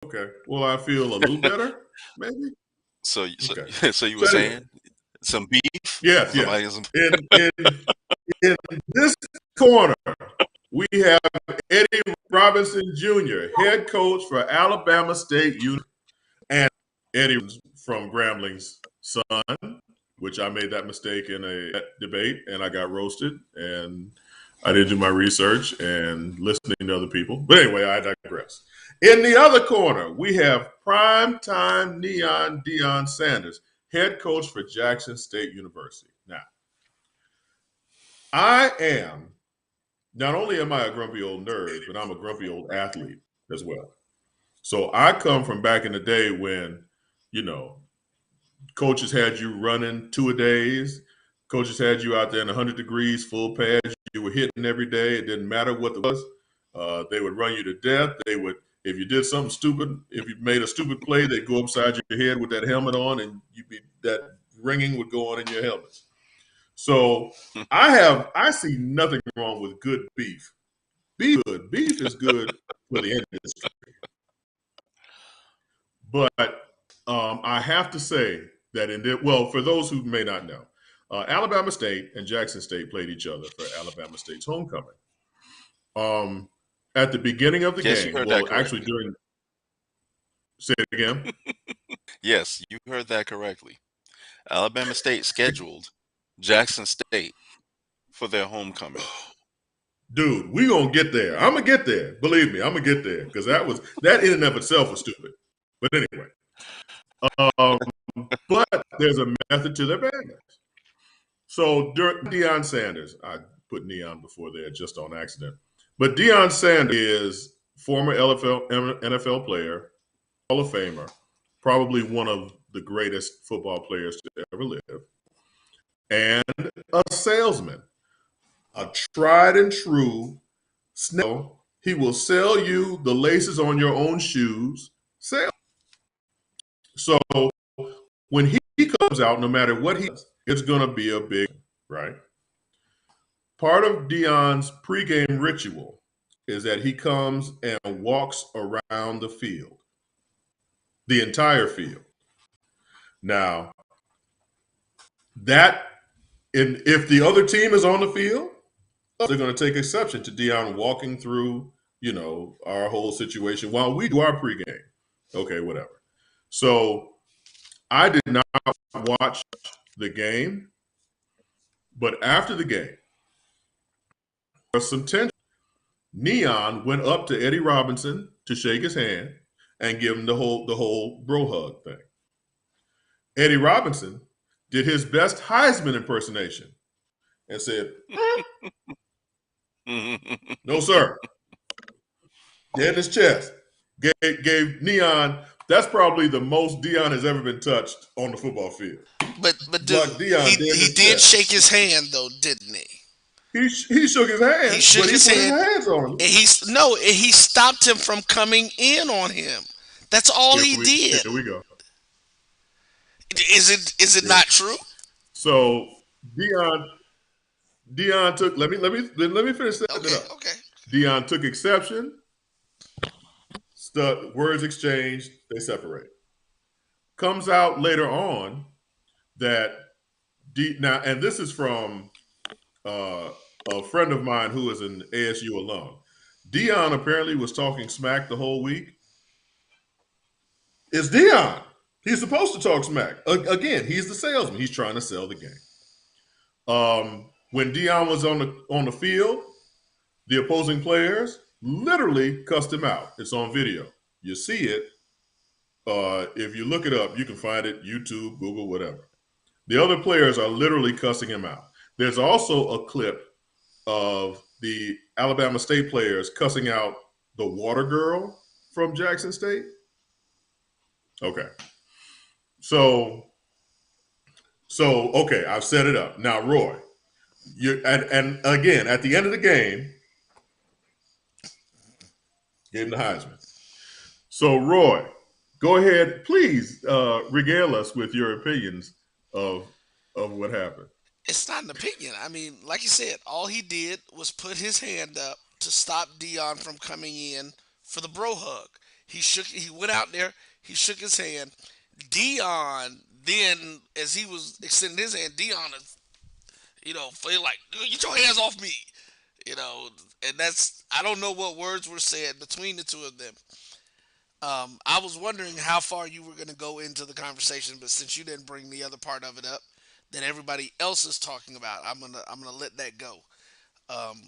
Okay. Well, I feel a little better, maybe. So Okay. so you were So anyway, saying some beef? yes, yes. Somebody has some. In this corner, we have Eddie Robinson Jr., head coach for Alabama State University, and Eddie from Grambling's son, which I made that mistake in a debate and I got roasted and I didn't do my research and listening to other people. But anyway, I digress. In the other corner, we have primetime Neon Deion Sanders, head coach for Jackson State University. Now, I am not only am I a grumpy old nerd, but I'm a grumpy old athlete as well. So I come from back in the day when, you know, coaches had you running 2-a-days. Coaches had you out there in 100 degrees, full pads. You were hitting every day. It didn't matter what it was. They would run you to death. They would, if you did something stupid, if you made a stupid play, they'd go upside your head with that helmet on, and you'd be that ringing would go on in your helmet. So I see nothing wrong with good beef. Beef is good. Beef is good for the industry. But I have to say that well, for those who may not know, Alabama State and Jackson State played each other for Alabama State's homecoming. Um, at the beginning of the Yes, you game, heard that well, actually correctly. during, say it again, Yes, you heard that correctly. Alabama State scheduled Jackson State for their homecoming. dude, we gonna get there. I'm gonna get there. Believe me, I'm gonna get there because that in and of itself was stupid. But anyway, um, but there's a method to their madness. So during Deion Sanders, I put Neon before there just on accident. But Deion Sanders is former NFL player, Hall of Famer, probably one of the greatest football players to ever live, and a salesman, a tried and true snail. He will sell you the laces on your own shoes. Sale. So when he comes out, no matter what he does, it's going to be a big, right? Part of Dion's pregame ritual is that he comes and walks around the field, the entire field. Now, that if the other team is on the field, they're going to take exception to Dion walking through, our whole situation while we do our pregame. Okay, whatever. So I did not watch the game, but after the game, there was some tension. Neon went up to Eddie Robinson to shake his hand and give him the whole bro hug thing. Eddie Robinson did his best Heisman impersonation and said, "No, sir." Dead in his chest. Gave Neon. That's probably the most Dion has ever been touched on the football field. But Blocked dude, Dion dead in he his did chest. shake his hand though, didn't he? He shook his He hand, shook but he his put his hand, hands on him. and he stopped him from coming in on him. That's all he did. Here we go. Is it Here we, not true? so Dion Dion took let me finish setting it Okay, up. okay. Dion took exception. Words exchanged. They separate. Comes out later on that now, and this is from uh, a friend of mine who is an ASU alum. Dion apparently was talking smack the whole week. It's Dion. He's supposed to talk smack. Again, he's the salesman. He's trying to sell the game. When Dion was on the field, the opposing players literally cussed him out. It's on video. You see it. If you look it up, you can find it YouTube, Google, whatever. The other players are literally cussing him out. There's also a clip of the Alabama State players cussing out the water girl from Jackson State. Okay. So okay, I've set it up. Now, Roy, and again, at the end of the game, getting the Heisman. So, Roy, go ahead, please regale us with your opinions of what happened. It's not an opinion. I mean, like you said, all he did was put his hand up to stop Dion from coming in for the bro hug. He went out there. He shook his hand. Dion then, as he was extending his hand, Dion is, feel like, get your hands off me. And that's, I don't know what words were said between the two of them. I was wondering how far you were going to go into the conversation, but since you didn't bring the other part of it up that everybody else is talking about, I'm gonna let that go. Um,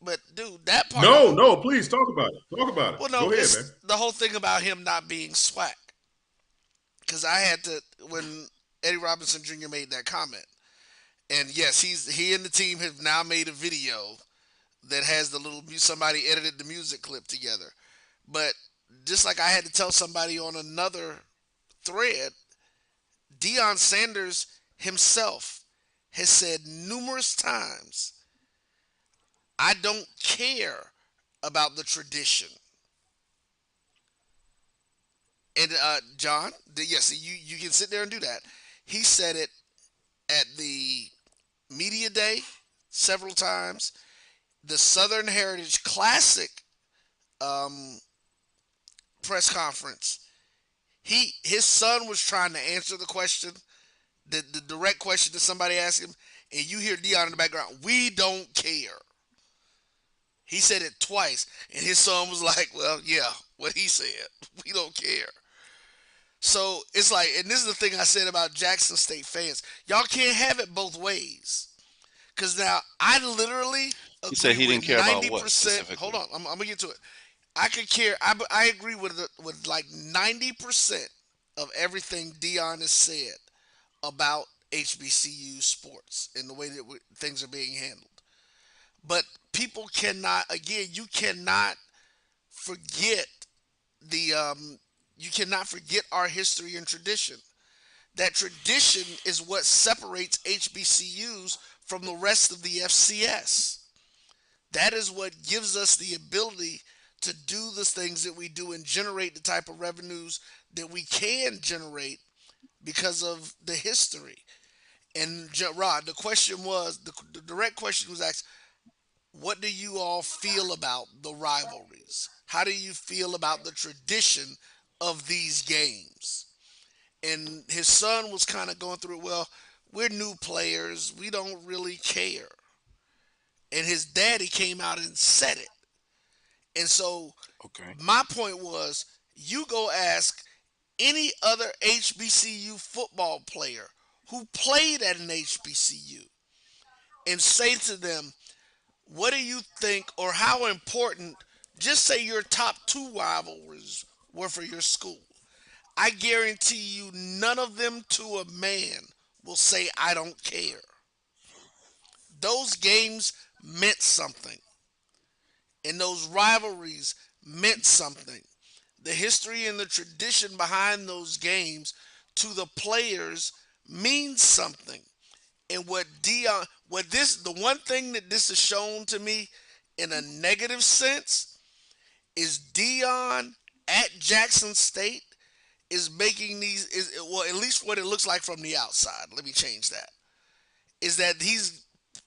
but dude, that part of No, it, no, please talk about it. Talk about it. well, no, Go ahead, man. it's the whole thing about him not being swag. Because I had to when Eddie Robinson Jr. made that comment, and yes, he and the team have now made a video that has the little somebody edited the music clip together. But just like I had to tell somebody on another thread, Deion Sanders himself has said numerous times, I don't care about the tradition. And John, yes, you can sit there and do that. He said it at the media day several times. The Southern Heritage Classic um, press conference. His son was trying to answer the question, the direct question that somebody asked him, and you hear Dion in the background. We don't care. He said it twice, and his son was like, "Well, yeah, what he said. We don't care." So it's like, and this is the thing I said about Jackson State fans. Y'all can't have it both ways. Because now I literally He said agree he with didn't care about what 90%. Hold specifically. on, I'm gonna get to it. I could care. I agree with like 90% of everything Dion has said about HBCU sports and the way that things are being handled. But people cannot. Again, you cannot forget the. You cannot forget our history and tradition. That tradition is what separates HBCUs from the rest of the FCS. That is what gives us the ability to do the things that we do and generate the type of revenues that we can generate because of the history. And Rod, the direct question was asked, what do you all feel about the rivalries? How do you feel about the tradition of these games? And his son was kind of going through it. Well, we're new players. We don't really care. And his daddy came out and said it. And so Okay. my point was, you go ask any other HBCU football player who played at an HBCU and say to them, what do you think or how important, just say your top two rivalries were for your school. I guarantee you none of them to a man will say, I don't care. Those games meant something, and those rivalries meant something. The history and the tradition behind those games to the players means something. And the one thing that this has shown to me in a negative sense is Dion at Jackson State is making well, at least what it looks like from the outside. Let me change that. Is that he's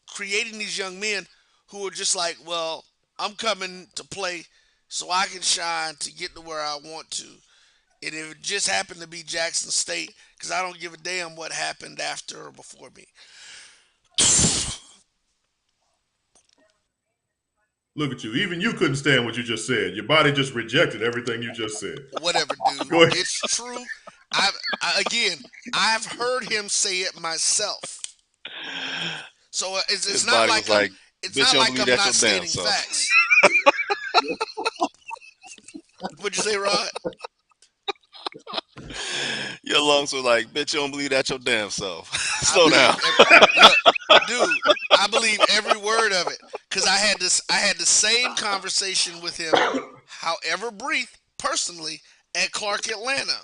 creating these young men who are just like, well, I'm coming to play so I can shine to get to where I want to. And if it just happened to be Jackson State, because I don't give a damn what happened after or before me. Look at you. Even you couldn't stand what you just said. Your body just rejected everything you just said. Whatever, dude. Go ahead. It's true. Again, I've heard him say it myself. So it's His not body like was like, it's bitch, not you don't like believe I'm that not your damn stating self. facts. What'd you say, Rod? Your lungs were like, bitch, you don't believe that your damn self. Slow down. Look, dude, I believe every word of it because I had the same conversation with him, however brief, personally at Clark Atlanta.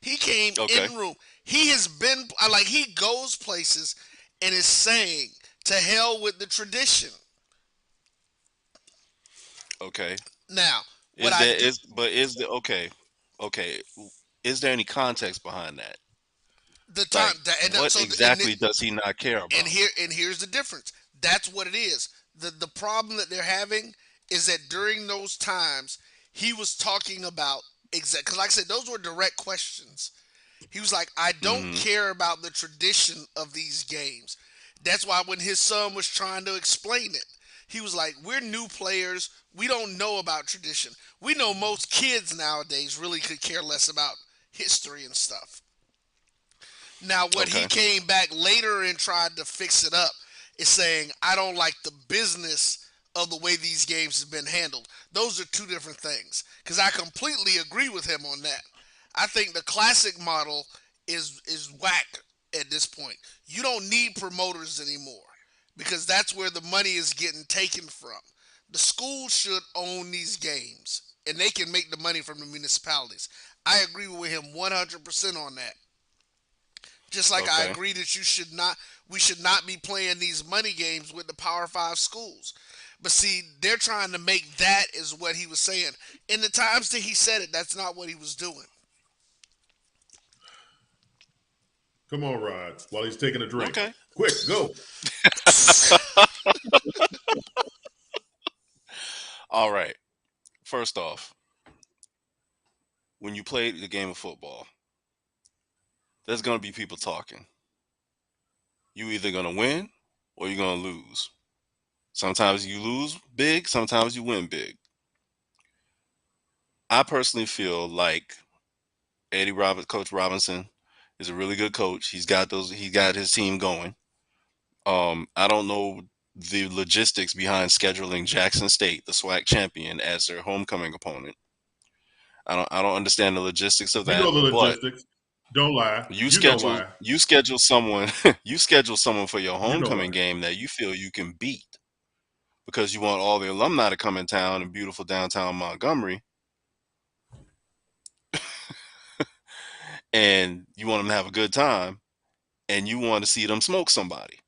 He came Okay. in room. He has been like he goes places and is saying to hell with the tradition. Okay. Now, what Is I there do is but is there okay. Okay. Is there any context behind that? the time Like, that and what so exactly does he not care and about? here's the difference. That's what it is. The problem that they're having is that during those times he was talking about exact because, like I said, those were direct questions. He was like, I don't Mm-hmm. care about the tradition of these games. That's why when his son was trying to explain it, he was like, we're new players. We don't know about tradition. We know most kids nowadays really could care less about history and stuff. Now, what he Okay. came back later and tried to fix it up is saying, I don't like the business of the way these games have been handled. Those are two different things. Because I completely agree with him on that. I think the classic model is whack at this point. You don't need promoters anymore because that's where the money is getting taken from. The schools should own these games and they can make the money from the municipalities. I agree with him 100% on that. Just like I Okay. agree that we should not be playing these money games with the Power Five schools. But see, they're trying to make that is what he was saying. In the times that he said it, that's not what he was doing. Come on, Rod. While he's taking a drink, Okay. quick, go. All right. First off, when you play the game of football, there's gonna be people talking. You either gonna win or you're gonna lose. Sometimes you lose big, sometimes you win big. I personally feel like Coach Robinson is a really good coach. He got his team going. I don't know the logistics behind scheduling Jackson State, the SWAC champion, as their homecoming opponent. I don't understand the logistics of You that, know the but logistics. Don't lie. You know why. you schedule someone you schedule someone for your You know homecoming why. game that you feel you can beat because you want all the alumni to come in town in beautiful downtown Montgomery, and you want them to have a good time, and you want to see them smoke somebody.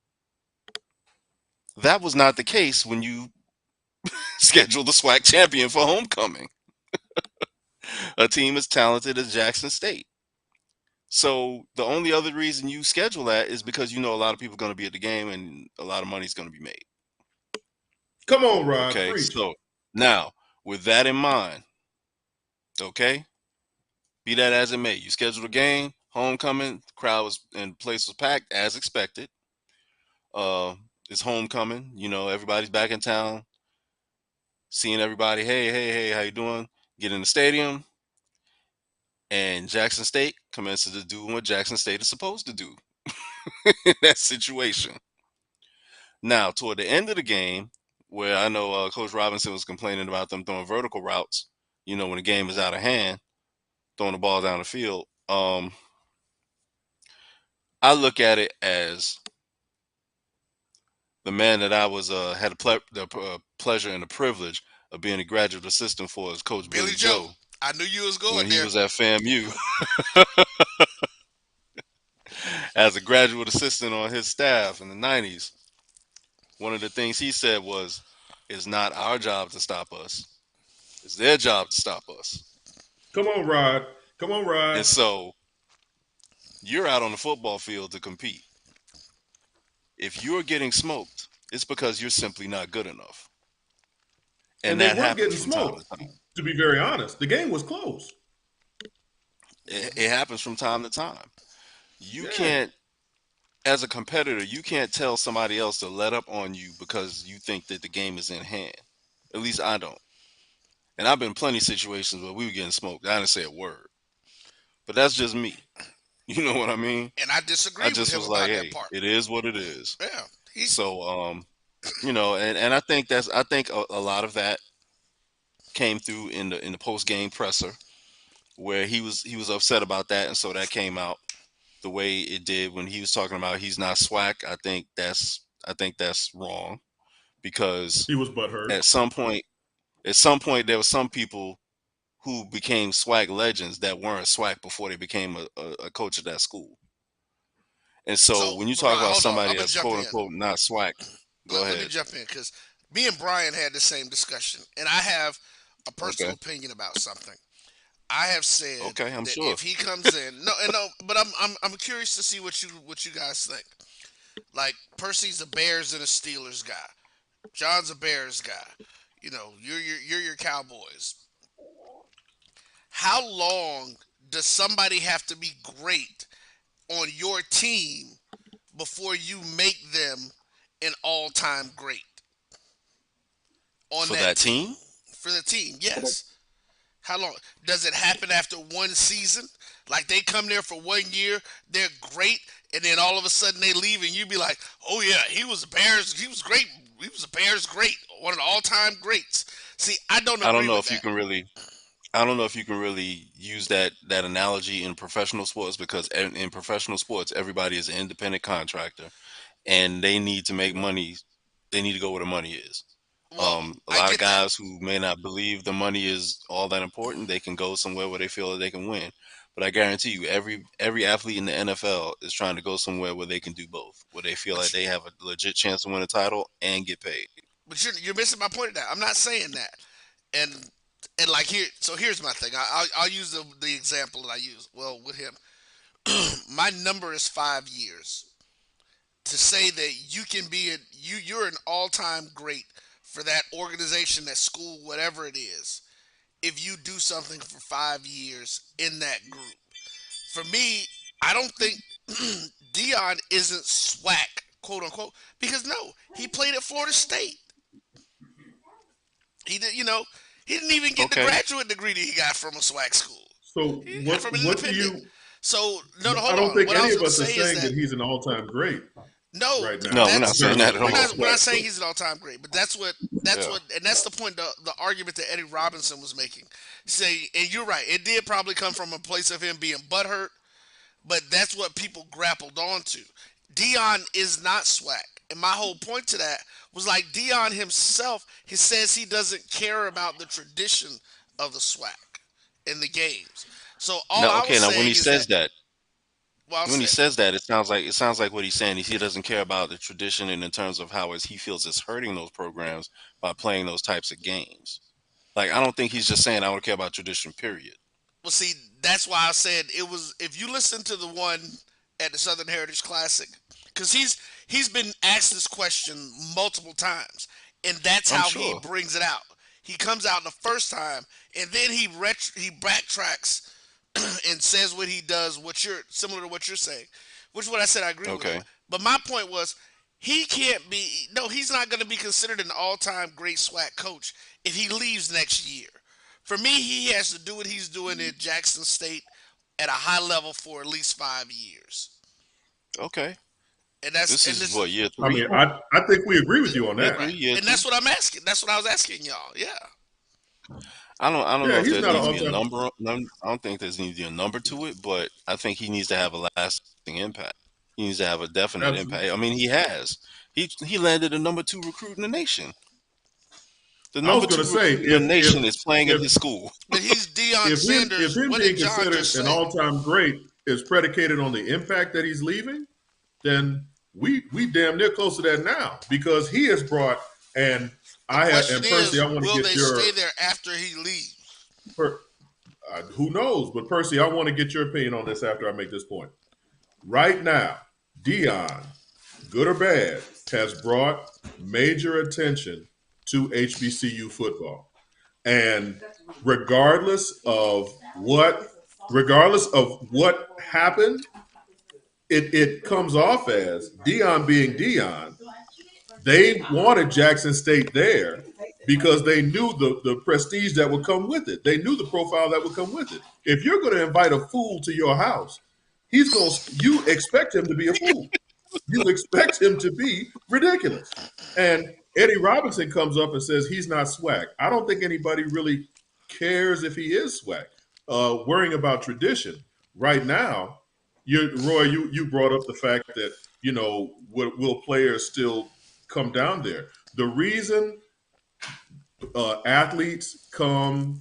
That was not the case when you scheduled the SWAC champion for homecoming, a team as talented as Jackson State. So the only other reason you schedule that is because you know a lot of people are going to be at the game and a lot of money is going to be made. Come on, Rod. Okay, Preach. so now with that in mind, okay, be that as it may, you scheduled a game, homecoming, crowd was and place was packed as expected. Uh, it's homecoming, everybody's back in town, seeing everybody. Hey, hey, hey, how you doing? Get in the stadium, and Jackson State commences to do what Jackson State is supposed to do in that situation. Now, toward the end of the game, where I know Coach Robinson was complaining about them throwing vertical routes, when the game is out of hand, throwing the ball down the field. I look at it as the man that I was had the pleasure and the privilege of being a graduate assistant for is Coach Billy Billy Joe, Joe I knew you was when going he there. was at FAMU as a graduate assistant on his staff in the 90s. One of the things he said was, "It's not our job to stop us; it's their job to stop us." Come on, Rod. Come on, And Rod. so you're out on the football field to compete. If you're getting smoked, it's because you're simply not good enough. And And they that weren't happens getting from time smoked. to time. To be very honest, the game was close. It happens from time to time. You Yeah. can't, as a competitor, you can't tell somebody else to let up on you because you think that the game is in hand. At least I don't. And I've been in plenty of situations where we were getting smoked. I didn't say a word. But that's just me. You know what I mean? And I I disagree with just him was like, about that hey, part. it is what it is. Yeah, he's So, and I think a lot of that came through in the post game presser where he was upset about that, and so that came out the way it did when he was talking about he's not SWAC. I think that's wrong because He was butthurt. at some point at some point there were some people who became SWAC legends that weren't SWAC before they became a coach at that school. And so so. when you But talk Brian, about hold on. I'm somebody gonna that's jump quote in. unquote not SWAC, go Let me ahead. jump in because me and Brian had the same discussion, and I have a personal Okay. opinion about something. I have said Okay, I'm that sure. if he comes in, no, but I'm curious to see what you guys think. Like Percy's a Bears and a Steelers guy. John's a Bears guy. You're your Cowboys. how long does somebody have to be great on your team before you make them an all-time great on For that that team? team? For the team, For the, yes. How long does it happen after one season? Like they come there for 1 year, they're great, and then all of a sudden they leave, and you be like, "Oh yeah, he was a Bears. He was great. He was a Bears great, one of the all-time greats." See, I don't I don't agree know with if you that. can really I don't know if you can really use that analogy in professional sports, because in professional sports everybody is an independent contractor and they need to make money. They need to go where the money is. Well, A I lot of get that. guys who may not believe the money is all that important, they can go somewhere where they feel that they can win. But I guarantee you, every athlete in the NFL is trying to go somewhere where they can do both, where they feel like But they have a legit chance to win a title and get paid. you're missing my point of that. I'm not saying that. And like here, so here's my thing. I'll use the example that I use. Well, with him, my number is 5 years. To say that you can be you're an all-time great for that organization, that school, whatever it is, if you do something for 5 years in that group. For me, I don't think Dion isn't SWAC, quote unquote, because no, he played at Florida State. He did, he didn't even get the Okay, graduate degree that he got from a SWAC school. So He got it from an what do independent. you? So no, no, I hold don't on. think What I any was of going to us are say is saying that that he's an all-time great no, right now no, we're not in that's saying terms that of at we're being a all. not we're not swag saying coach. he's an all-time great, but that's Yeah. what and that's the point, the argument that Eddie Robinson was making. Say, and you're right, it did probably come from a place of him being butthurt, but that's what people grappled onto. Dion is not swag, and my whole point to that was like Dion himself. He says he doesn't care about the tradition of the swag in the games. So all Now, I was okay, now saying is that, well, I'll when he say, says that, it sounds like what he's saying is he doesn't care about the tradition, and in terms of how he feels it's hurting those programs by playing those types of games. Like, I don't think he's just saying I don't care about tradition. Period. well, see, that's why I said it was. If you listen to the one at the Southern Heritage Classic, because he's been asked this question multiple times, and that's I'm how he sure. brings it out. He comes out the first time, and then he backtracks and says what he does, what you're similar to what you're saying, which is what I said I agree with him. Okay. But my point was, he can't be. No, he's not going to be considered an all-time great SWAC coach if he leaves next year. For me, he has to do what he's doing at Jackson State at a high level for at least 5 years, Okay. and This is this what, year I mean, three? I think we agree with you on Year that. right, three? Year and two? that's what I'm asking. That's what I was asking y'all. Yeah. I don't know Yeah, if he's there not an needs to be a all-time. number. I don't think there's needs to be a number to it, but I think he needs to have a lasting impact. He needs to have a definite Absolutely. impact. I mean, he has. He landed the number two recruit in the nation. The I was number going two to say recruit in the nation is playing in if his school. But he's Deion if Sanders. him What did being John considered just an say? all-time great is predicated on the impact that he's leaving, then we damn near close to that now because he has brought and The I have question and Percy, is, I want to will get they stay there after he leaves? per, who knows, but Percy, I want to get your opinion on this after I make this point. Right now, Dion, good or bad, has brought major attention to HBCU football. And regardless of what regardless of what happened, it comes off as Dion being Dion. They wanted Jackson State there because they knew the prestige that would come with it. They knew the profile that would come with it. If you're going to invite a fool to your house, you expect him to be a fool. You expect him to be ridiculous. And Eddie Robinson comes up and says he's not swag. I don't think anybody really cares if he is swag. Worrying about tradition right now. Roy, you brought up the fact that will players still come down there? The reason athletes come,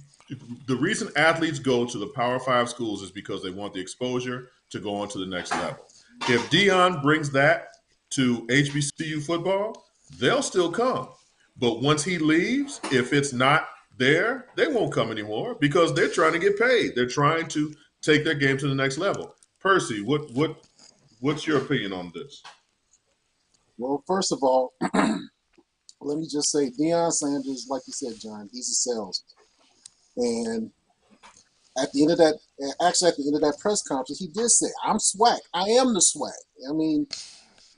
the reason athletes go to the Power Five schools is because they want the exposure to go on to the next level. If Dion brings that to HBCU football, they'll still come. But once he leaves, if it's not there, they won't come anymore because they're trying to get paid. They're trying to take their game to the next level. Percy, what's your opinion on this? well, first of all, let me just say, Deion Sanders, like you said, John, he's a salesman. And at the end of that, actually at the end of that press conference, he did say, "I'm swag. I am the swag." I mean,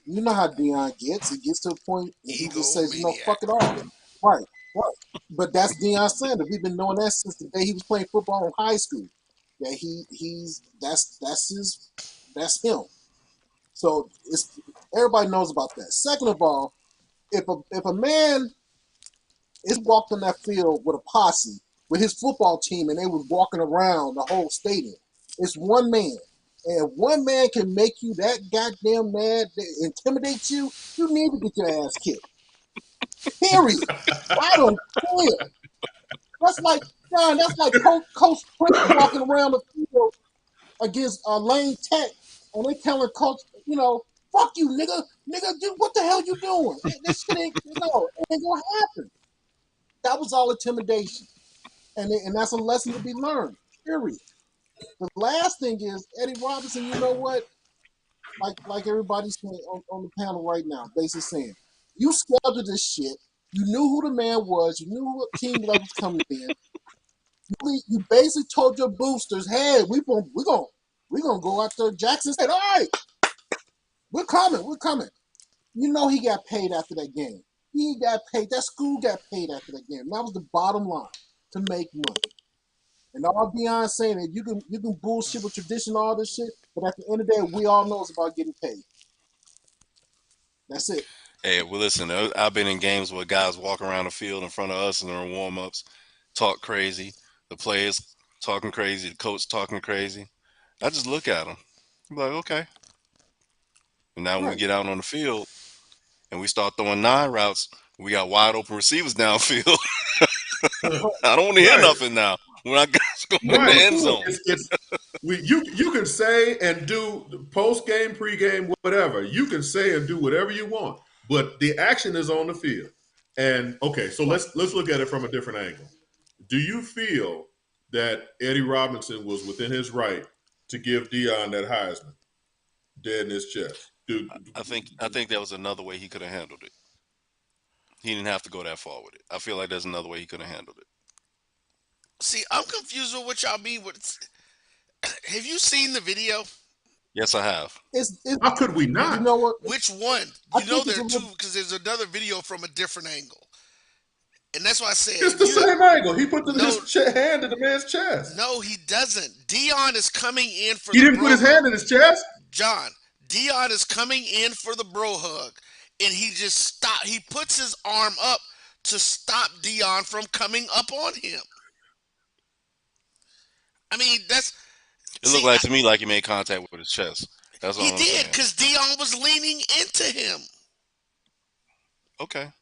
you know how Deion gets. He gets to a point and he just says, Egomaniac. fuck it all. Right, right. But that's Deion Sanders. We've been knowing that since the day he was playing football in high school. That that's him. So everybody knows about that. Second of all, if a man is walked on that field with a posse with his football team and they was walking around the whole stadium, it's one man. And if one man can make you that goddamn mad, intimidate you, you need to get your ass kicked. Period. I don't care. That's like John. That's like Coach Prince walking around the field against Lane Tech, and they telling Coach, fuck you, nigga, dude, what the hell you doing? This shit ain't it ain't gonna happen. That was all intimidation, and that's a lesson to be learned. Period. The last thing is Eddie Robinson. You know what? Like everybody's saying on the panel right now, basically saying, you scheduled this shit. You knew who the man was. You knew what team that was coming in. You basically told your boosters, "Hey, we're gonna go out there." Jackson said, "All right, we're coming." You know he got paid after that game. He got paid. That school got paid after that game. That was the bottom line, to make money. And all Deion saying that you can bullshit with tradition, all this shit, but at the end of the day, we all know it's about getting paid. That's it. Hey, well, listen, I've been in games where guys walk around the field in front of us and during warm-ups, talk crazy. The players talking crazy, the coach talking crazy. I just look at them. I'm like, okay. And now when we Right. get out on the field and we start throwing 9 routes, we got wide open receivers downfield. I don't want to hear Right. nothing now. When I guys go in the Right. end zone. You can say and do post game, pre game, whatever. You can say and do whatever you want, but the action is on the field. And okay, so let's look at it from a different angle. Do you feel that Eddie Robinson was within his right to give Dion that Heisman dead in his chest? I think there was another way he could have handled it. He didn't have to go that far with it. I feel like there's another way he could have handled it. See, I'm confused with what y'all mean. Have you seen the video? Yes, I have. How could we You not? know what? Which one? I You know think it's there a are two little. because there's another video from a different angle, and that's why I said It's the same angle. He put his hand in the man's chest. no, he doesn't. Dion is coming in for He the didn't bro put his hug. hand in his chest. John, Dion is coming in for the bro hug, and he just stop. He puts his arm up to stop Dion from coming up on him. I mean, It looked like to me like he made contact with his chest. That's he all I'm did saying. because Dion was leaning into him, Okay.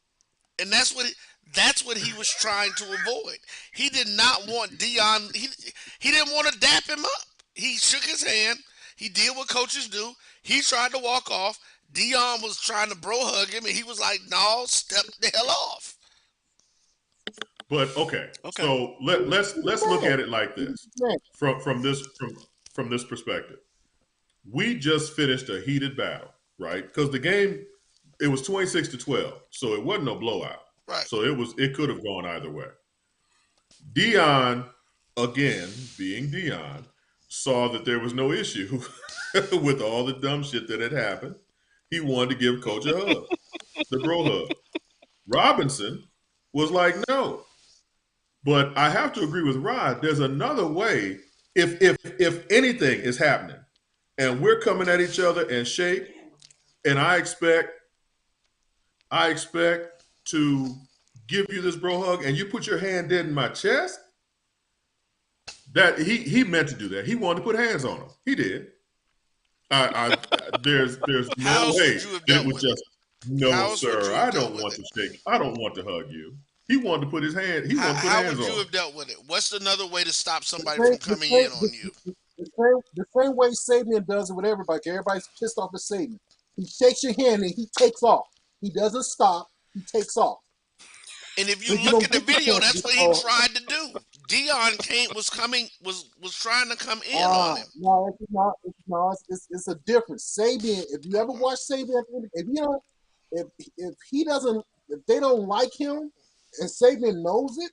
and that's what he was trying to avoid. He did not want Dion. He didn't want to dap him up. He shook his hand. He did what coaches do. He tried to walk off. Dion was trying to bro hug him, and he was like, "No, step the hell off." But okay, Okay. so let's look at it like this from this perspective. We just finished a heated battle, right? Because the game it was 26-12, so it wasn't no blowout. Right. So it could have gone either way. Dion, again being Dion, saw that there was no issue with all the dumb shit that had happened. He wanted to give Coach a hug, the bro hug. Robinson was like, no. But I have to agree with Rod. There's another way. If anything is happening, and we're coming at each other and shake, and I expect to give you this bro hug, and you put your hand dead in my chest. That he meant to do that. He wanted to put hands on him. He did. There's How no else way would you have that it dealt was with just it? How no, else would sir. you I have dealt don't with want it? to shake. I don't want to hug you. He wanted to put his hand. He wanted to put How hands would on you him. have dealt with it? What's another way to stop The somebody same, from coming in on you? the same way Sabian does it with everybody. Everybody's pissed off at Sabian. He shakes your hand and he takes off. He doesn't stop. He takes off. And if you But you look don't at the get the video, chance to that's do what he tried to do. Dion was trying to come in on him. No, it's not. It's a difference. Sabian, if you ever watch Sabian, if you don't, if he doesn't, if they don't like him, and Sabian knows it,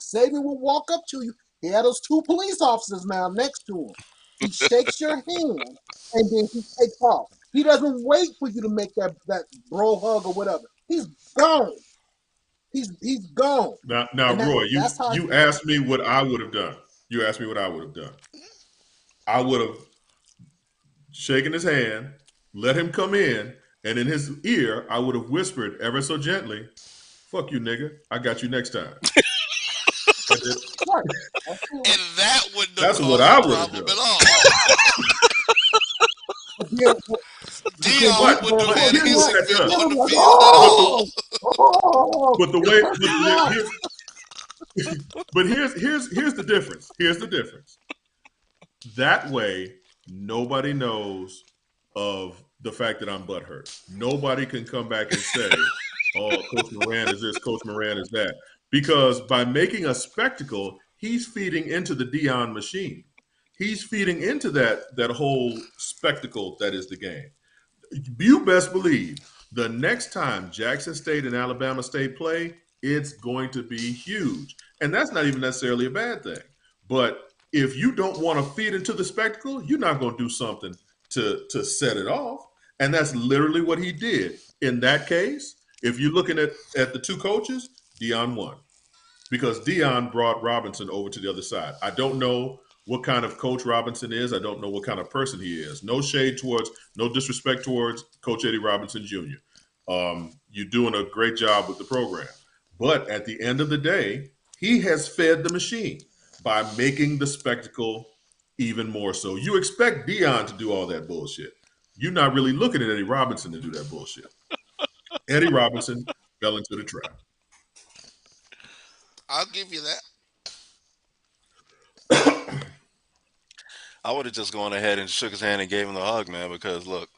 Sabian will walk up to you He had those 2 police officers now next to him. He shakes your hand and then he takes off. He doesn't wait for you to make that bro hug or whatever. He's gone. He's gone. Now, And Roy, that's how you asked me what I would have done. You asked me what I would have done. I would have shaken his hand, let him come in, and in his ear, I would have whispered ever so gently, "Fuck you, nigga. I got you next time." right. And that wouldn't have That's what caused I a would have problem done. at all. Dion Wouldn't have had any here's what that segment does. on the like, field at all. But the way, but here's the difference. Here's the difference. That way, nobody knows of the fact that I'm butthurt. Nobody can come back and say, "Oh, Coach Moran is this, Coach Moran is that," because by making a spectacle, he's feeding into the Dion machine. He's feeding into that whole spectacle that is the game. You best believe the next time Jackson State and Alabama State play, it's going to be huge. And that's not even necessarily a bad thing. But if you don't want to feed into the spectacle, you're not going to do something to set it off. And that's literally what he did. In that case, if you're looking at the 2 coaches, Dion won. Because Dion brought Robinson over to the other side. I don't know what kind of coach Robinson is. I don't know what kind of person he is. No shade towards, no disrespect towards Coach Eddie Robinson Jr. You're doing a great job with the program. But at the end of the day, he has fed the machine by making the spectacle even more so. You expect Dion to do all that bullshit. You're not really looking at Eddie Robinson to do that bullshit. Eddie Robinson fell into the trap. I'll give you that. I would have just gone ahead and shook his hand and gave him the hug, man, because look,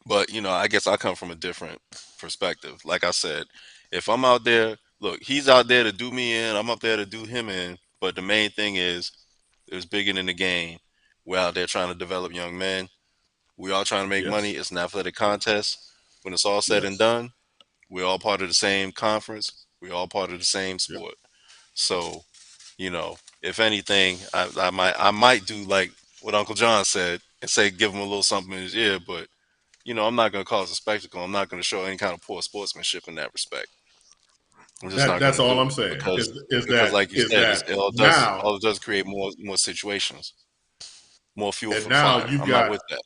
but I guess I come from a different perspective. Like I said, if I'm out there, look, he's out there to do me in, I'm up there to do him in, but the main thing is there's bigger than the game. We're out there trying to develop young men. We all trying to make money. Yes. It's an athletic contest. When it's all said and Yes. done, we're all part of the same conference. We're all part of the same Yep. sport. So, if anything, I might do like what Uncle John said and say give him a little something in his ear, but I'm not going to cause a spectacle. I'm not going to show any kind of poor sportsmanship in that respect. I'm just not going That's to all do I'm it saying because that like you is said, that all it does create more situations, more fuel and for the now fire. you I'm not got with that.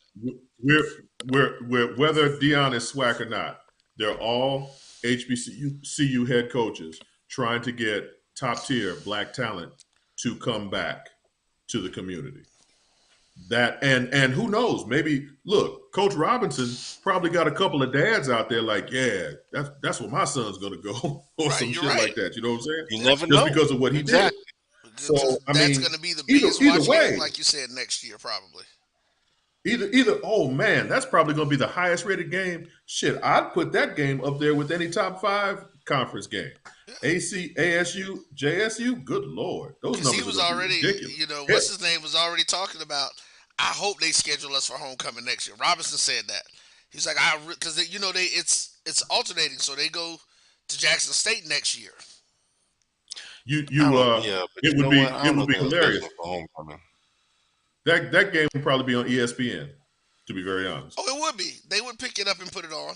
we're whether Dion is swag or not, they're all HBCU head coaches trying to get top tier black talent to come back to the community. That and who knows? Maybe look, Coach Robinson probably got a couple of dads out there like, yeah, that's where my son's gonna go, or Right, some you're shit right. like that. You know what I'm saying? You never Just know. because of what he did. Exactly. So I That's mean, going to be the either biggest watch way, game, like you said, next year, probably. either. Oh man, that's probably going to be the highest rated game. Shit, I'd put that game up there with any top 5 conference game. AC, ASU, JSU. Good lord, those Because he numbers are was going to be already, ridiculous. what's his name was already talking about. I hope they schedule us for homecoming next year. Robinson said that. He's like, because it's alternating, so they go to Jackson State next year. I don't. Yeah, but It you would know be what? I don't know if they're gonna schedule hilarious. it for homecoming. That game would probably be on ESPN. To be very honest. Oh, it would be. They would pick it up and put it on.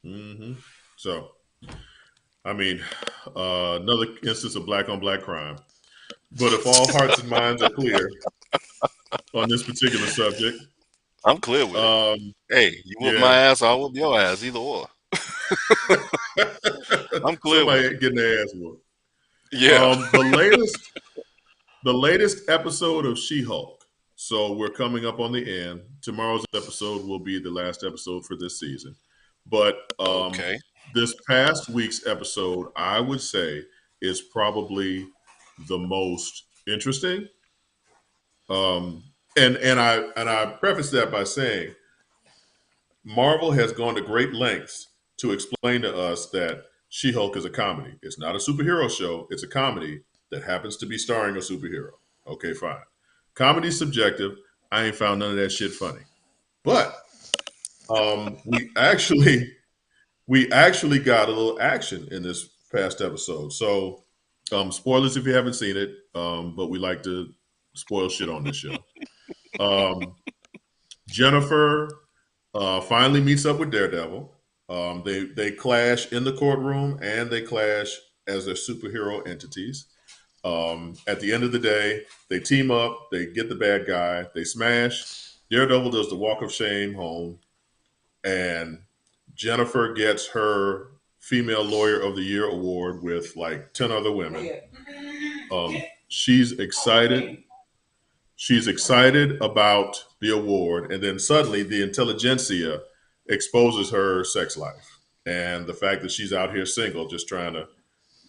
Mm-hmm. So, I mean, another instance of black on black crime. But if all hearts and minds are clear on this particular subject, I'm clear with it. Hey, you whoop my yeah, ass, I'll whoop your ass. Either or. I'm clear with somebody it. getting their ass whooped. Yeah. The latest episode of She-Hulk. So we're coming up on the end. Tomorrow's episode will be the last episode for this season. But Okay. this past week's episode, I would say, is probably the most interesting. And I preface that by saying Marvel has gone to great lengths to explain to us that She-Hulk is a comedy. It's not a superhero show. It's a comedy that happens to be starring a superhero. Okay, fine. Comedy's subjective. I ain't found none of that shit funny. But we actually got a little action in this past episode. So Spoilers if you haven't seen it, but we like to spoil shit on this show. Um, Jennifer finally meets up with Daredevil. They clash in the courtroom and they clash as their superhero entities. At the end of the day, they team up, they get the bad guy, they smash. Daredevil does the walk of shame home, and Jennifer gets her Female Lawyer of the Year award with like 10 other women. She's excited. She's excited about the award, and then suddenly the intelligentsia exposes her sex life and the fact that she's out here single, just trying to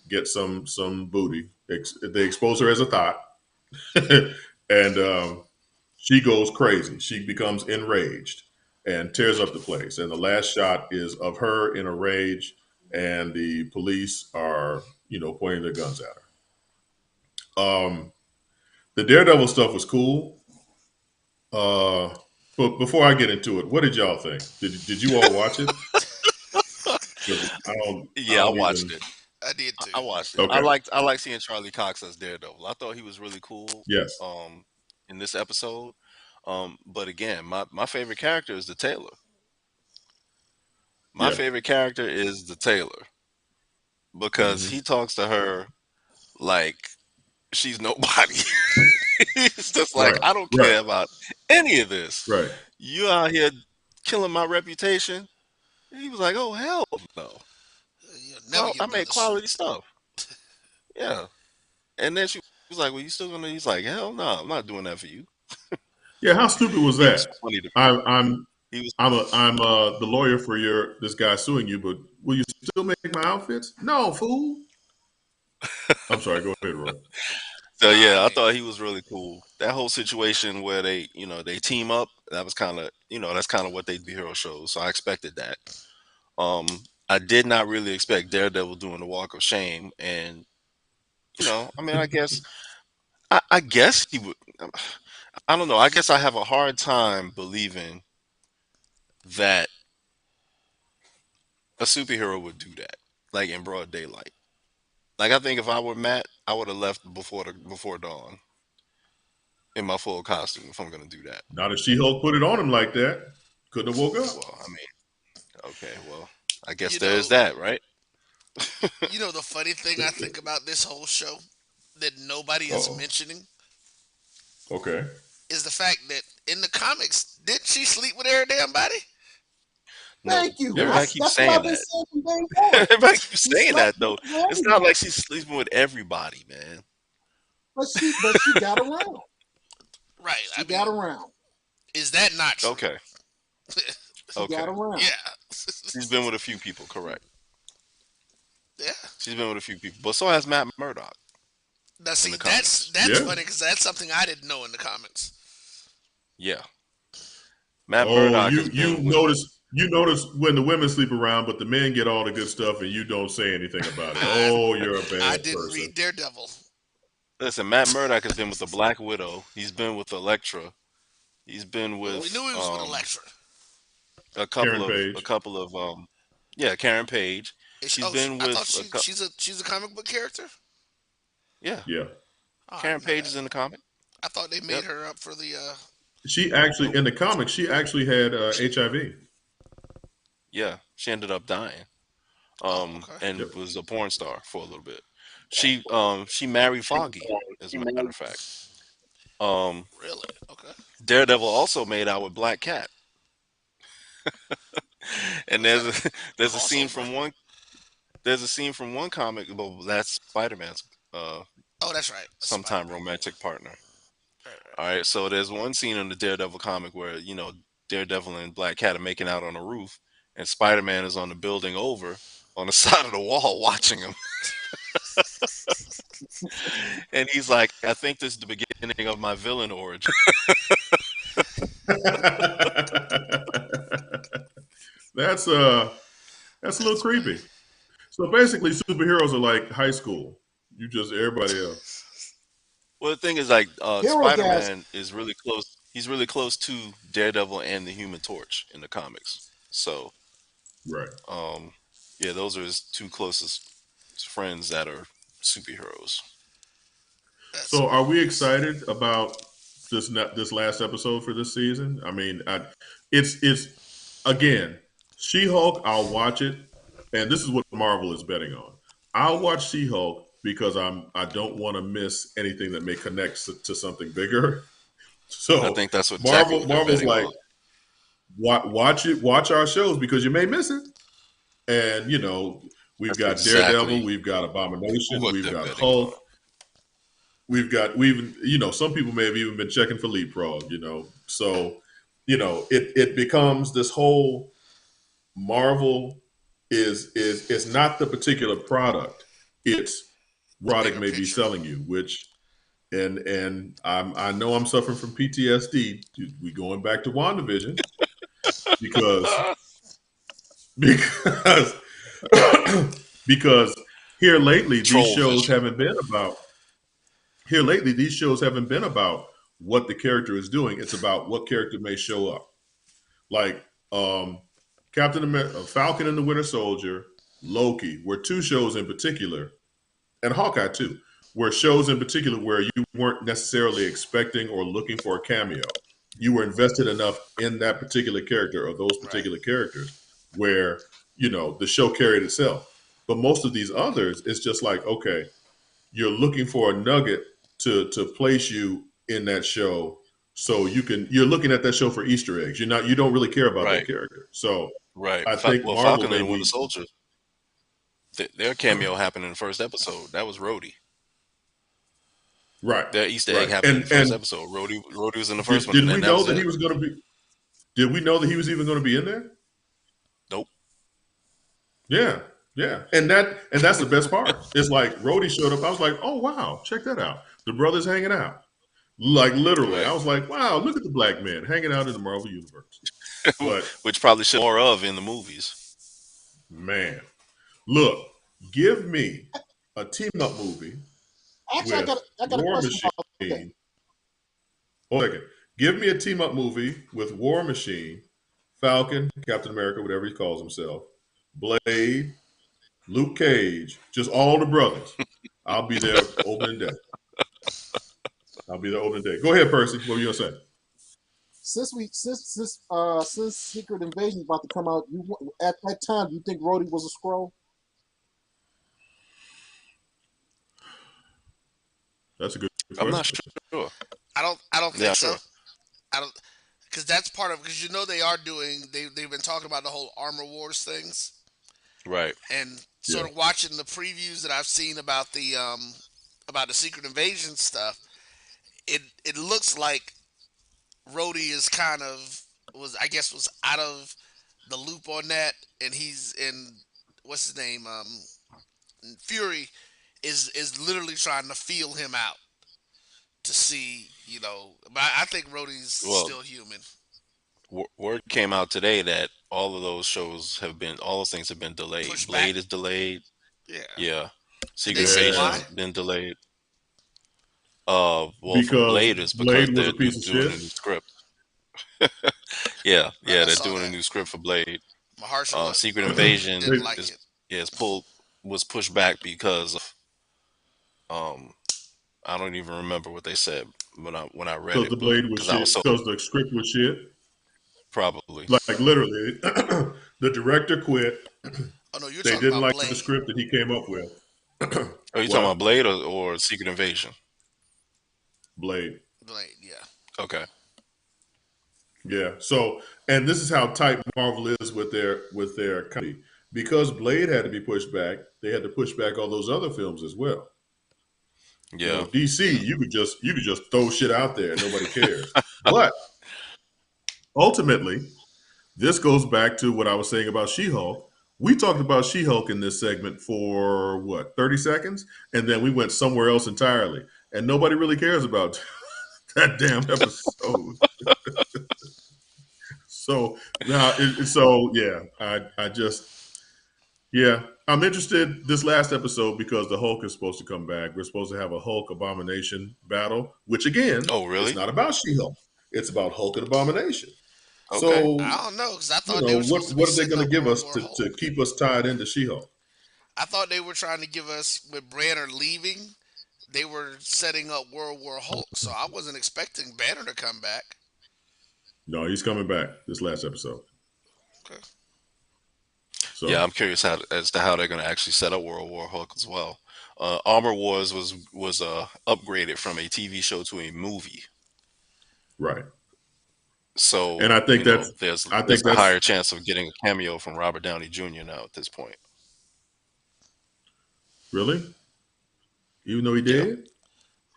get some booty. They expose her as a thought, and she goes crazy. She becomes enraged and tears up the place. And the last shot is of her in a rage, and the police are, pointing their guns at her. The Daredevil stuff was cool. But before I get into it, what did y'all think? Did you all watch it? 'Cause I Yeah, I don't watched even. it. I did too. I watched it. Okay. I like seeing Charlie Cox as Daredevil. I thought he was really cool. Yes. In this episode. But again, my favorite character is the Tailor. My Yeah. favorite character is the Tailor because Hmm. he talks to her like she's nobody. It's just like Right. I don't Right. care about any of this. Right. You out here killing my reputation. He was like, "Oh hell no! You'll never I get made brothers. quality stuff." Yeah, and then she was like, "Well, you still gonna?" He's like, "Hell no, I'm not doing that for you." Yeah. How stupid was He was that? funny to me. I, I'm He was I'm the lawyer for this guy suing you, but will you still make my outfits? No, fool. I'm sorry. Go ahead, Roy. so Nah, I yeah. I mean, thought he was really cool. That whole situation where they team up. That was kind of that's kind of what they do hero shows. So I expected that. Um, I did not really expect Daredevil doing the Walk of Shame, and I mean, I guess he would. I don't know. I guess I have a hard time believing that a superhero would do that, like in broad daylight. Like I think if I were Matt, I would have left before dawn in my full costume if I'm gonna do that. Not if She-Hulk put it on him like that. Couldn't have woke up. Well, I mean, okay, well, I guess you there's know, that, right? the funny thing I think about this whole show that nobody is Oh, mentioning okay. is the fact that in the comics, didn't she sleep with every damn body? No, Thank you. Yeah. everybody keeps That's what saying I've been that. saying from day one. Everybody keeps She saying slept that though. with It's not everybody, like she's sleeping with everybody, man. but she got around. Right. I She got mean, around. is that not true? Okay, She got okay. around. Yeah. She's been with a few people, correct? Yeah. She's been with a few people, but so has Matt Murdock Now, in see, the that's comics. that's Yeah. funny because that's something I didn't know in the comics. Yeah, Matt Oh, Murdock you has you been with. notice when the women sleep around, but the men get all the good stuff, and you don't say anything about it. I Oh, you're a I bad didn't person. read Daredevil. Listen, Matt Murdock has been with the Black Widow. He's been with Elektra. He's been Well, we with knew he was with Elektra. Karen Page. a couple of yeah, Karen Page. He's been I thought with a couple. she's a comic book character. Yeah, Yeah. Oh, I Karen didn't know Page that. is in the comic. I thought they made Yep. her up for the. She actually Nope. in the comics, she actually had HIV. Yeah, she ended up dying. Oh, okay. Yep. And was a porn star for a little bit. She married Foggy, as a matter of fact. Um, Really? Okay. Daredevil also made out with Black Cat, and Was that there's a scene crossover? from one comic. Well, that's Spider Man's Oh, that's right. sometime Spider-Man. romantic partner. Right. All right, so there's one scene in the Daredevil comic where Daredevil and Black Cat are making out on a roof, and Spider Man is on the building over on the side of the wall watching him, and he's like, "I think this is the beginning of my villain origin." That's a little That's funny. creepy. So basically, superheroes are like high school. You just everybody else. Well, the thing is, like, Hero Spider gas. Man is really close. He's really close to Daredevil and the Human Torch in the comics. So, Right. yeah, those are his two closest friends that are superheroes. That's So, are we crazy. excited about this last episode for this season? I mean, it's again, She-Hulk. I'll watch it, and this is what Marvel is betting on. I'll watch She-Hulk because I don't want to miss anything that may connect to something bigger. I So, think that's exactly what they're Marvel's betting like, on. watch our shows because you may miss it. And we've That's got Daredevil, exactly we've got Abomination, what we've they're got betting on. Hulk. We even some people may have even been checking for leapfrog, so it becomes this whole Marvel is not the particular product, it's The product bigger may be picture. selling you, which and I know I'm suffering from PTSD. We going back to WandaVision because because because here lately these Troll shows vision. haven't been about here lately these shows haven't been about what the character is doing. It's about what character may show up. Like Captain America, Falcon and the Winter Soldier, Loki were two shows in particular, and Hawkeye too, were shows in particular where you weren't necessarily expecting or looking for a cameo. You were invested enough in that particular character or those Right. particular characters where the show carried itself. But most of these others, it's just like, okay, you're looking for a nugget to place you in that show, so you're looking at that show for Easter eggs. You don't really care about that Right. character. So Right. I think Well, Marvel Falcon and may the Winter be Soldier, their cameo happened in the first episode. That was Rhodey. right, Their Easter egg right. happened in the first And episode. Rhodey was in the first did, one, did and we that know was that it. he was going to be? Did we know that he was even going to be in there? Nope. Yeah, yeah. And that's the best part. It's like Rhodey showed up. I was like, oh wow, check that out. The brothers hanging out. Like literally, Right. I was like, wow, look at the black man hanging out in the Marvel universe. But Which probably should more of in the movies. man, look, give me a team up movie Actually, with I got a War question about that. Machine. Hold on a second. Give me a team up movie with War Machine, Falcon, Captain America, whatever he calls himself, Blade, Luke Cage, just all the brothers. I'll be there opening day. I'll be there opening day. Go ahead, Percy. What were you gonna say? Since Secret Invasion is about to come out, at that time, do you think Rhodey was a scroll? That's a good I'm not question. sure. I don't think Yeah, so. sure. I don't, because that's part of, because they are doing, they've been talking about the whole Armor Wars things, Right. and Yeah. sort of watching the previews that I've seen about the Secret Invasion stuff. It looks like Rhodey is kind of was out of the loop on that, and he's in, what's his name, Fury is literally trying to feel him out to see, but I think Rhodey's Well, still human. word came out today that all those things have been delayed. Pushed back. Blade is delayed. Yeah. Yeah. Did Secret they say Invasion's why? been delayed. Well, for Because Blade, it's because Blade was they're a piece of doing a shit. new script. Yeah, I they're saw doing a that. new script for Blade. Mahershala Secret Invasion didn't like is it. was pushed back because of I don't even remember what they said when I read Because it, the but Blade was because I was shit. so Because the script was shit. probably Like literally, the director quit. Oh no, you're They talking didn't about like the Blade. script that he came up with. Are you talking about What? Blade or Secret Invasion? Blade. Blade, yeah. Okay. Yeah. So, and this is how tight Marvel is with their company. Because Blade had to be pushed back, they had to push back all those other films as well. Yeah. DC, you could just throw shit out there and nobody cares. But ultimately, this goes back to what I was saying about She-Hulk. We talked about She-Hulk in this segment for what, 30 seconds? And then we went somewhere else entirely. And nobody really cares about that damn episode. So now, I'm interested this last episode because the Hulk is supposed to come back. We're supposed to have a Hulk Abomination battle, which again, Oh, it's really? not about She-Hulk. It's about Hulk and Abomination. Okay. So, I don't know, because I thought they were supposed to be what are they setting going to up give one us more to Hulk. keep us tied into She-Hulk? I thought they were trying to give us with Banner leaving. They were setting up World War Hulk, so I wasn't expecting Banner to come back. No, he's coming back this last episode. Okay. Yeah, So I'm curious as to how they're going to actually set up World War Hulk as well. Armor Wars was upgraded from a TV show to a movie, right, and so there's I think there's a higher that's chance of getting a cameo from Robert Downey Jr. now at this point. really, even though he Yeah, did.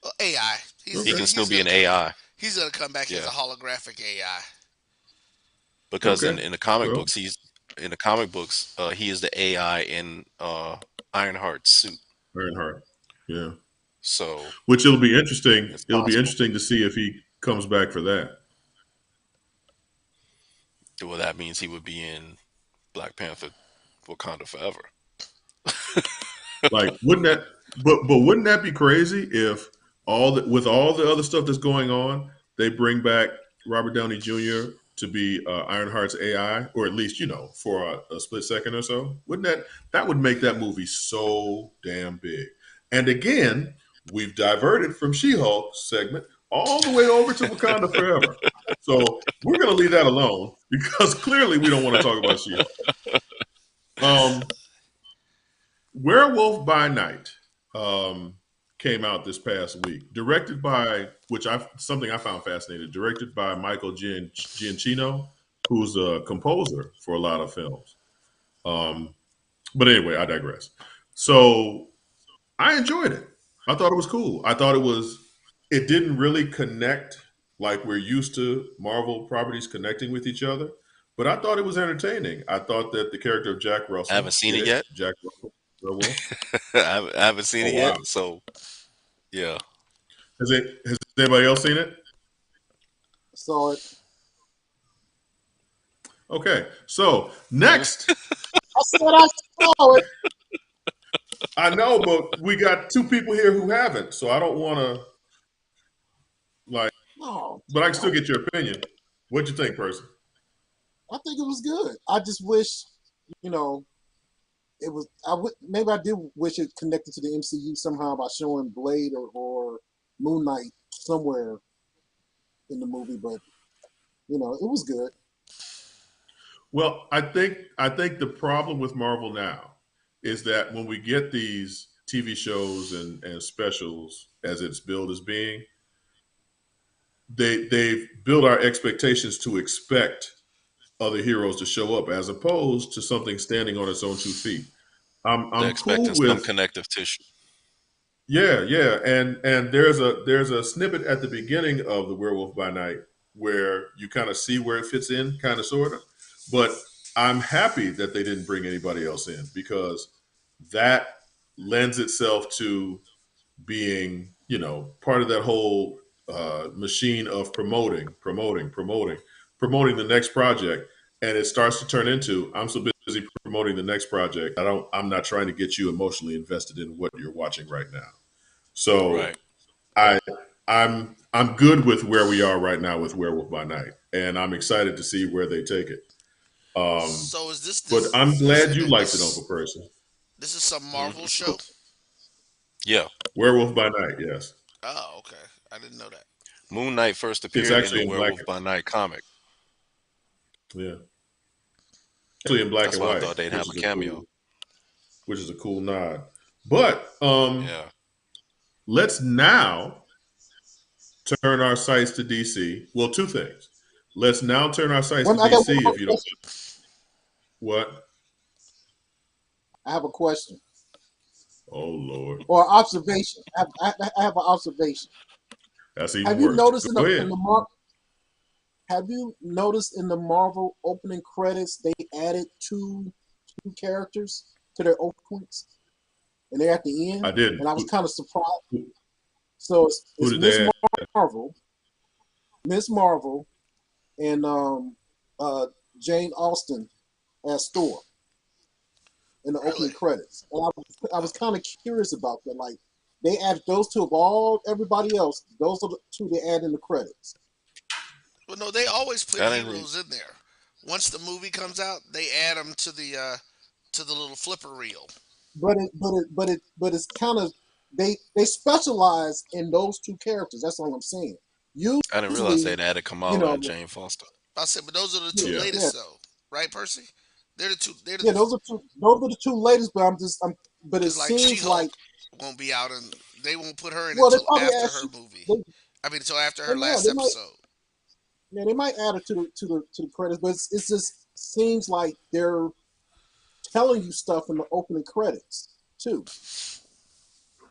Well, AI. he Okay, can still He's be gonna an come. AI. He's gonna come back as a Yeah, holographic AI. because okay. in the comic Well, books he is the AI in Ironheart's suit. Ironheart. Yeah, So which it'll be interesting. it's It'll be possible. interesting to see if he comes back for that. Well, that means he would be in Black Panther, Wakanda Forever. Like, wouldn't that? But wouldn't that be crazy if with all the other stuff that's going on, they bring back Robert Downey Jr. to be Ironheart's AI, or at least for a split second or so? Wouldn't that would make that movie so damn big? And again, we've diverted from She-Hulk segment all the way over to Wakanda Forever. So we're going to leave that alone because clearly we don't want to talk about She-Hulk. Werewolf by Night came out this past week, directed by something I found fascinating. Directed by Michael Giacchino, who's a composer for a lot of films. Um, but anyway, I digress. So I enjoyed it. I thought it was cool. I thought it didn't really connect like we're used to Marvel properties connecting with each other, but I thought it was entertaining. I thought that the character of Jack I haven't Russell, seen it yeah, yet. Jack Russell, Werewolf. I haven't seen Oh it wow. yet. So yeah. Has anybody else seen it? So Okay. So next, I said I saw it. I know, but we got two people here who haven't, so I don't want to like. No, But I can still no. get your opinion. What you think, person? I think it was good. I just wish, you know, it was. Maybe I did wish it connected to the MCU somehow by showing Blade or Moon Knight somewhere in the movie, but it was good. Well, I think the problem with Marvel now is that when we get these TV shows and specials as it's billed as being, they've built our expectations to expect other heroes to show up as opposed to something standing on its own 2 feet. They're I'm expecting cool some with connective tissue. yeah, and there's a snippet at the beginning of the Werewolf by Night where you kind of see where it fits in, kind of sort of. But I'm happy that they didn't bring anybody else in because that lends itself to being part of that whole machine of promoting the next project, and it starts to turn into I'm so busy promoting the next project I'm not trying to get you emotionally invested in what you're watching right now. So Right. I I'm good with where we are right now with Werewolf by Night, and I'm excited to see where they take it. Um, So is this but this? I'm You glad said you that liked it, Uncle Person. this is some hmm Marvel show? Yeah. Werewolf by Night, yes, Oh, okay. I didn't know that. Moon Knight first it's appeared in the actually in black. Werewolf by Night comic. Yeah, actually in black That's and why I white, thought they'd have a cameo. which is a cool nod. But Yeah. let's now turn our sights to DC. Well, two things. Let's now turn our sights to I got one DC. more If you don't, question. what? I have a question Oh Lord, or observation. I have an observation. that's even Have you worse. noticed in Go in ahead. the Have you noticed in the Marvel opening credits they added two characters to their openings, and they're at the I end, didn't. and I was kind of surprised. Who, So who it's did they? Marvel, Miss Marvel, and uh, Jane Austen as Thor in the Really? opening credits. And I was Oh. kind of curious about that. Like they added those two of everybody else. Those are the two they add in the credits. Well, no, they always put I didn't. heroes in there. Once the movie comes out, they add them to the little flipper reel. but it's kind of they specialize in those two characters. That's all I'm saying. I didn't realize Usually, they added you Kamala know, and Jane Foster. I said, but those are the two yeah, Yeah. yeah, latest though, right, Percy? They're the two. They're yeah. the, Those are the two latest. But but it just like She seems like Hulk won't be out, and they won't put her in well, they until probably after her actually movie. they I mean, until after they her might last episode. yeah they might add it to the credits, but it's just seems like they're telling you stuff in the opening credits too.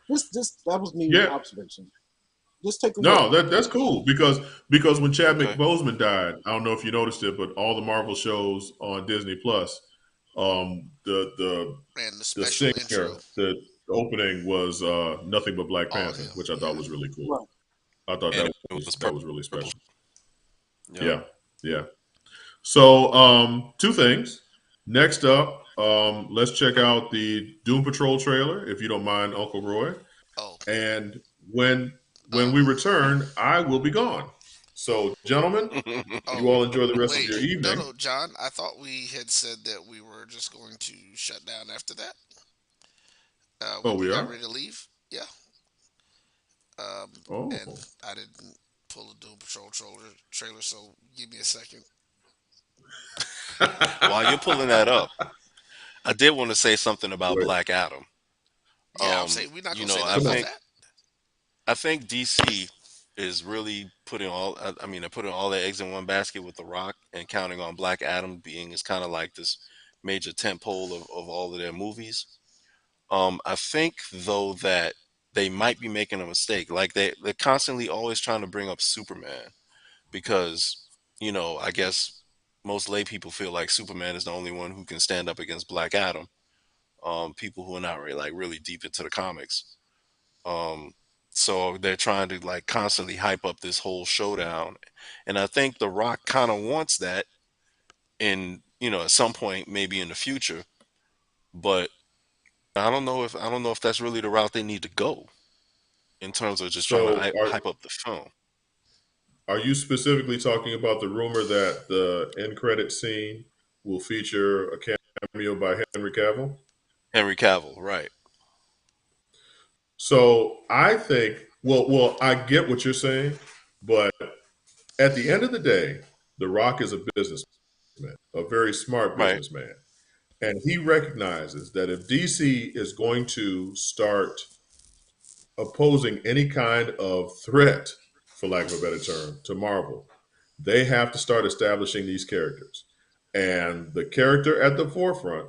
This that was me Yeah. observation. Just take a look. No, that's cool because when Chadwick Okay. Boseman died, I don't know if you noticed it, but all the Marvel shows on Disney Plus, the And the the special intro. singer, the opening was nothing but Black All Panther, him. which I thought Yeah. was really cool. Right. I thought And that it was was really purple. special. Yeah. Yeah, yeah. So two things. Next up, let's check out the Doom Patrol trailer, if you don't mind, Uncle Roy. Oh. And when Um. we return, I will be gone. So, gentlemen, you Oh. all enjoy the rest of Wait. your No, evening. no, John. I thought we had said that we were just going to shut down after that. Oh, When you we got are. ready to leave. Yeah. Um. And Oh, I didn't pull a Doom Patrol trailer, so give me a second. While you're pulling that up, I did want to say something about wait. Black Adam. Yeah, I'm saying we're not gonna say I nothing Come about on. think that. DC is really putting all. I mean, they're putting all their eggs in one basket with The Rock and counting on Black Adam being is kind of like this major tentpole of all of their movies. I think though that they might be making a mistake. Like they're constantly always trying to bring up Superman because I guess most lay people feel like Superman is the only one who can stand up against Black Adam. People who are not really like really deep into the comics. Um, so they're trying to like constantly hype up this whole showdown, and I think The Rock kind of wants that in at some point maybe in the future, but I don't know if that's really the route they need to go in terms of just trying to So, hype up the film. are you specifically talking about the rumor that the end credit scene will feature a cameo by Henry Cavill? Henry Cavill, right? So, I think, well, I get what you're saying, but at the end of the day, The Rock is a businessman, a very smart Right. businessman. And he recognizes that if DC is going to start opposing any kind of threat, for lack of a better term, to Marvel, they have to start establishing these characters. And the character at the forefront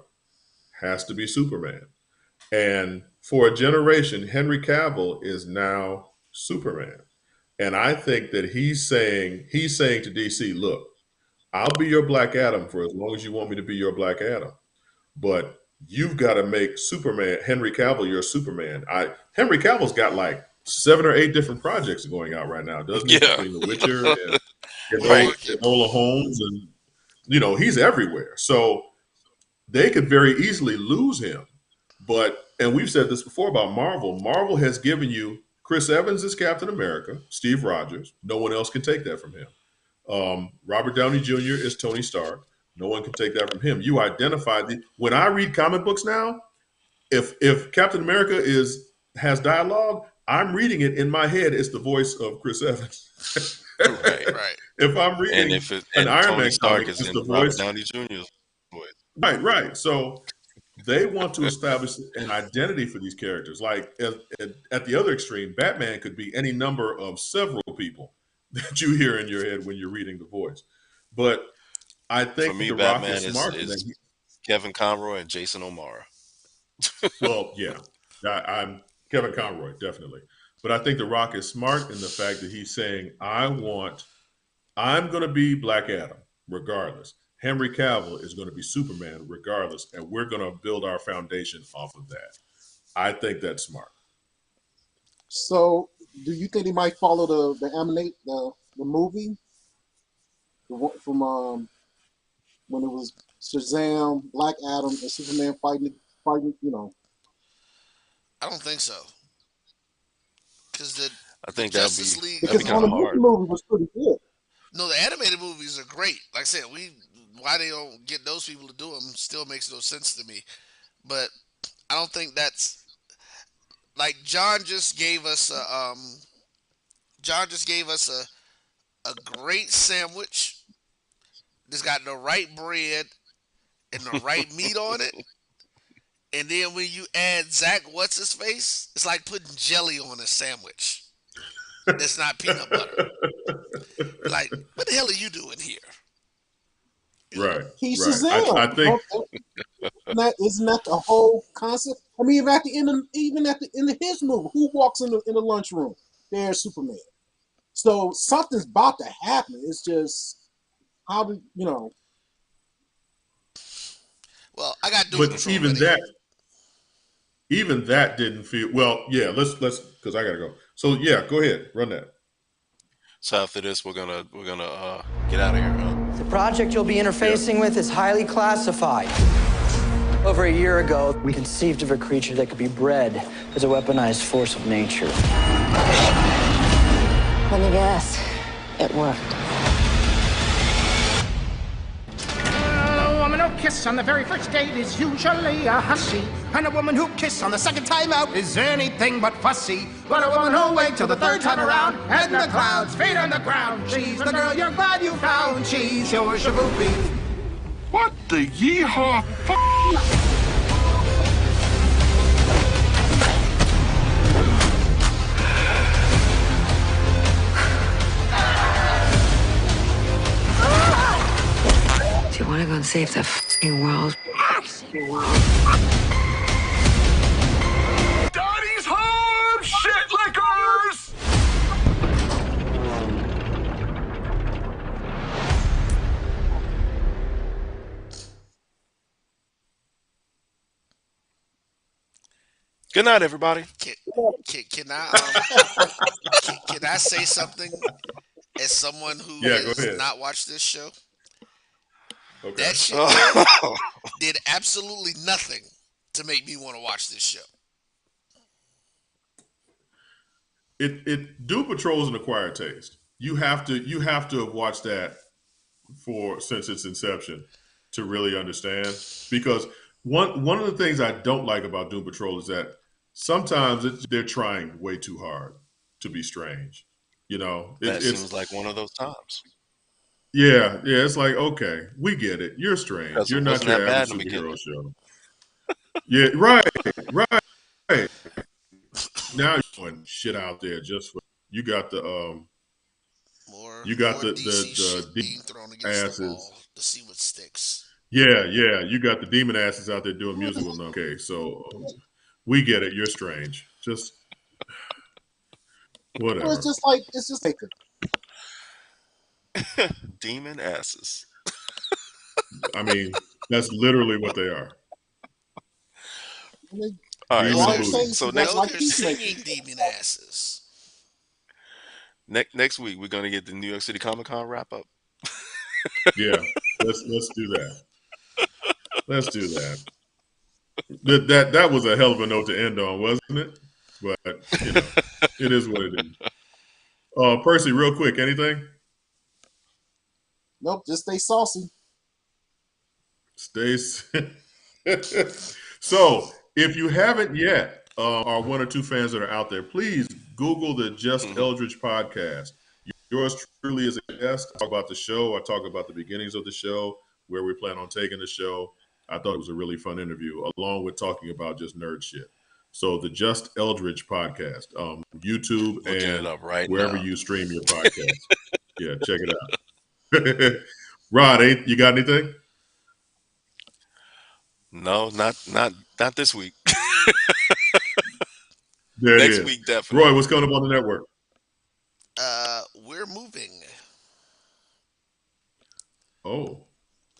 has to be Superman. And for a generation, Henry Cavill is now Superman. And I think that he's saying to DC, look, I'll be your Black Adam for as long as you want me to be your Black Adam. But you've got to make Superman, Henry Cavill, your Superman. Henry Cavill's got like 7 or 8 different projects going out right now, doesn't he? Yeah. Between The Witcher and Right. Enola Holmes, and he's everywhere. So they could very easily lose him. And we've said this before about Marvel. Marvel has given you Chris Evans as Captain America, Steve Rogers. No one else can take that from him. Robert Downey Jr. is Tony Stark. No one can take that from him. You identify when I read comic books now, if Captain America has dialogue, I'm reading it in my head. It's the voice of Chris Evans. Right. Right. If I'm And reading if it an and Iron Tony Man Stark comic, is it's the in Robert voice. Downey Jr.'s voice. Right. So they want to establish an identity for these characters. Like at the other extreme, Batman could be any number of several people that you hear in your head when you're reading the voice. But I For think me, The Rock is Batman is smart in that. is Kevin Conroy and Jason O'Mara. Well, yeah, I'm Kevin Conroy, definitely. But I think The Rock is smart in the fact that he's saying, I'm going to be Black Adam, regardless. Henry Cavill is going to be Superman, regardless. And we're going to build our foundation off of that. I think that's smart. So, do you think they might follow the animate the movie the one from when it was Shazam, Black Adam, and Superman fighting? I don't think so, because I the think Justice League. that'd Because be the kind of animated hard. movie was pretty good. No, the animated movies are great. Like I said, why they don't get those people to do them still makes no sense to me. But I don't think that's like John just gave us a great sandwich. That's got the right bread and the right meat on it. And then when you add Zach, what's his face? It's like putting jelly on a sandwich. That's not peanut butter. Like, what the hell are you doing here? You know? Right. He's Right. Shazam. I think Isn't that the whole concept? I mean, even at the end of his movie, who walks in the lunchroom? There's Superman. So something's about to happen. It's just how do you know? Well, I got Doom but Patrol ready. even that didn't feel well. Yeah, let's because I gotta go. So yeah, go ahead, run that. So after this, we're gonna get out of here, huh? The project you'll be interfacing with is highly classified. Over a year ago, we conceived of a creature that could be bred as a weaponized force of nature. Let me guess. It worked. A woman who kisses on the very first date is usually a hussy. And a woman who kisses on the second time out is anything but fussy. But a woman who'll wait till the third time around, head in the clouds, feet on the ground. She's the girl you're glad you found. She's your shaboopy. What the yeehaw Do you want to go and save the f***ing world? Daddy's home, shit lickers! Good night, everybody. Can I say something as someone who Yeah, go has ahead. not watched this show? Okay. That shit Oh, did absolutely nothing to make me want to watch this show. It Doom Patrol is an acquired taste. You have to have watched that since its inception to really understand. Because one of the things I don't like about Doom Patrol is that sometimes they're trying way too hard to be strange. You know, that it's seems like one of those times. yeah. It's like okay, we get it. You're strange. Because You're it not wasn't your that bad average in the superhero beginning. show. Yeah, right. Now you're doing shit out there just for you got the More DC the shit being thrown against the wall asses. to see what sticks. Yeah, you got the demon asses out there doing musical numbers. Okay, so we get it. You're strange. Just whatever. It's just like Demon asses. I mean, that's literally what they are. All right. Demon All I'm booty. saying is So that's next like They're Peacemaker. singing demon asses. next week we're gonna get the New York City Comic Con wrap up. Yeah, let's do that. Let's do that. That was a hell of a note to end on, wasn't it? But you know, it is what it is. Percy, real quick, anything? Nope, just stay saucy. Stace. So, if you haven't yet, are one or two fans that are out there, please Google the Just Eldridge podcast. Yours truly is a guest. I talk about the show. I talk about the beginnings of the show, where we plan on taking the show. I thought it was a really fun interview, along with talking about just nerd shit. So, the Just Eldridge podcast, YouTube Looking it and up right wherever now. you stream your podcast. Yeah, check it out. Rod, you got anything? No, not this week. There it Next is. week, definitely. Roy, what's coming up on the network? We're moving. Oh,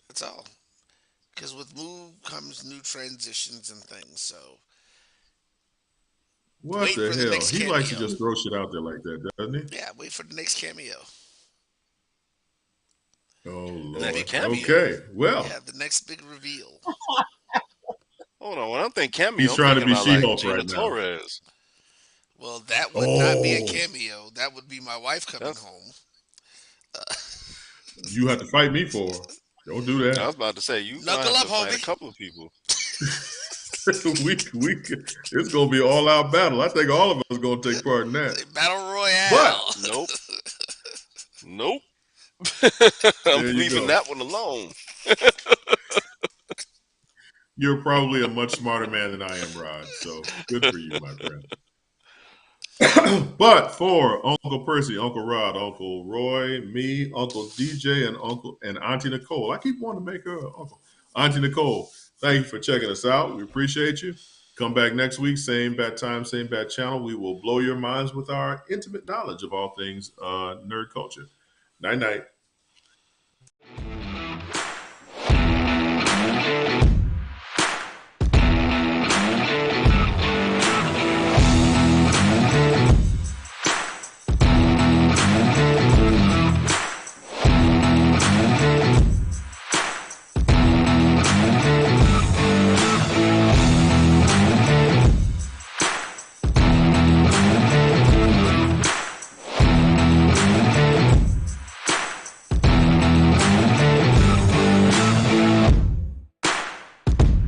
That's all. Because with move comes new transitions and things. So what wait the for the hell? next He likes to cameo. just throw shit out there like that, doesn't he? Yeah, wait for the next cameo. Oh, That'd be Lord. cameo. Okay, well, Yeah, the next big reveal. Hold on. When I'm thinking cameo, He's I'm trying to thinking be about like She-Hulk Gina right now. Torres. Well, that would not be a Oh. cameo. That would be my wife coming That's- home. You have to fight me for her. Don't do I was that. about to say you Knuckle gonna have up, to fight homie. a couple of people. It's gonna be all out battle. I think all of us gonna take part in that. Battle Royale. But Nope. Nope. there I'm you leaving go. that one alone. You're probably a much smarter man than I am, Rod. So good for you, my friend. But for Uncle Percy, Uncle Rod, Uncle Roy, me, Uncle DJ, and Auntie Nicole, I keep wanting to make her Uncle. Auntie Nicole, thank you for checking us out. We appreciate you. Come back next week, same bad time, same bad channel. We will blow your minds with our intimate knowledge of all things nerd culture. Night night.